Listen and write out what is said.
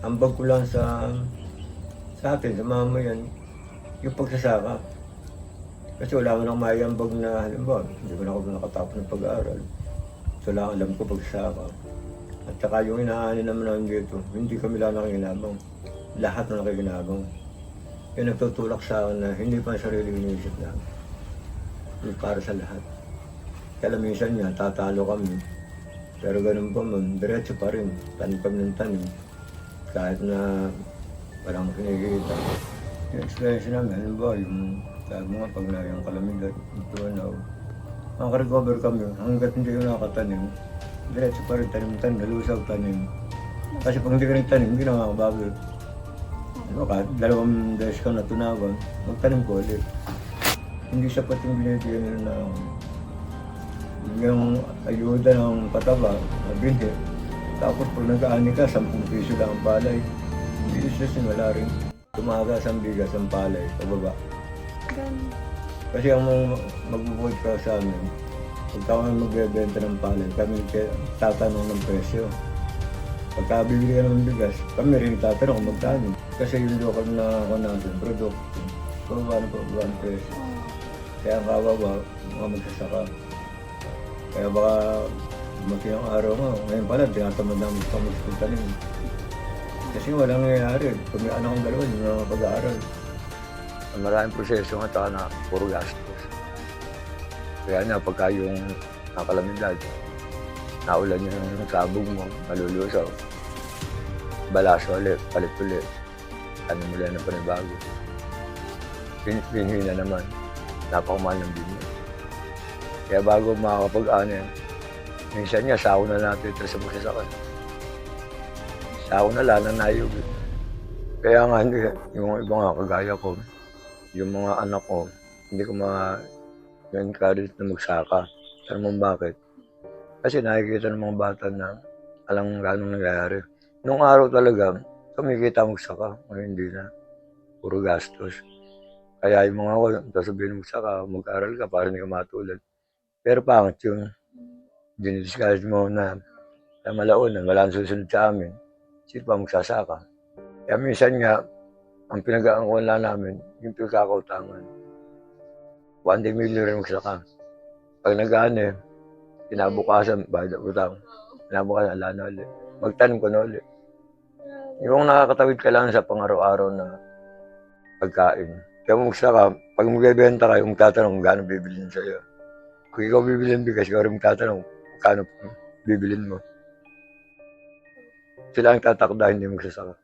ambag ko lang sa atin, sa mamayan, yung pagsasaka. Kasi wala mo nang maiambag na, halimbawa, hindi ko na ako nakatapos ng pag-aaral. So lang alam ko pagsasaka. At saka yung inaani naman namin dito, hindi kami lang nakinabang. Lahat na nakikinabang. Yung nagtutulak sa akin na hindi pa sarili iniisip na. Yung para sa lahat. Kaya minsan nga, tatalo kami. Pero ganun pa man, diretso pa rin. Tanim kami ng tanim. Kahit na walang kinikita. Yung experience namin, ano ba, yung sabi mo nga, pag na yung kalamidad, yung tuwanaw. Makarecover kami, hanggat hindi ko nakatanim. Diretso pa rin tanim-tanim, nalusaw tanim. Kasi pag hindi ka nagtanim, hindi na makakabago. Ano, kahit 2 beses ka natunawan, magtanim ko ulit. Hindi sapat yung binibigyan nila na yung ayuda ng pataba, nabinti. Tapos pag nag-aani ka, 10 piso lang ang palay. Hindi isa wala rin. Tumagas ang bigas, ang palay, pababa. Kasi ang magbubukod ka sa amin, pag kami magbebenta ng palay, kami tatanong ng presyo. Pagka bibili ka ng bigas, kami rin tatanong kung magkano. Kasi yung local na ako natin, produkto, pababa ang presyo. Kaya ang kawawa, mga magsasaka. Kaya baka dumating ang araw nga, ngayon pala, tinatamad namin sa pag-tanim. Kasi walang nangyayari. Kung may anak kong dalawa, hindi na pag-aaral. Maraming proseso nga taka na puro gastos. Kaya na pagka yung nakalamidad, naulan yung sabog mo, malulusaw. Balaso ulit, palit ulit. Ano mo lang ng panibago. Pinhin na naman. Napakamahal ng bini. Kaya bago makakapag-ano yan, minsan nga, sako na natin ito sa magsasaka. Sako na lang na nayog. Kaya nga, yung iba nga, kagaya ko, yung mga anak ko, hindi ko ma-encourage na magsaka. Alam mo bakit? Kasi nakikita ng mga bata na alam gano'ng nangyayari. Nung araw talaga, kumikita magsaka, ngayon hindi na. Puro gastos. Kaya yung mga ko, sabihin magsaka, mag-aral ka para hindi ka matulad. Pero pangit yung dinidiscourage mo na malaunan, wala nang susunod sa amin. Sino pa magsasaka? Kaya minsan nga, ang pinag-aangkuhan lang namin, yung pinagkakautangan. 1 day million rin magsaka. Pag nag-ano kinabukasan, bayad ang utang. Kinabukasan, ala na ulit. Magtanim ko na ulit. Yung nakakatawid ka lang sa pang-araw-araw na pagkain. Kaya magsaka, pag magbebenta kayo, magtatanong kung gaano bibilin sa'yo. Kung ikaw bibilin bigas, ikaw rin magtatanong kung gaano bibilin mo. Sila ang tatakda, hindi magsasaka.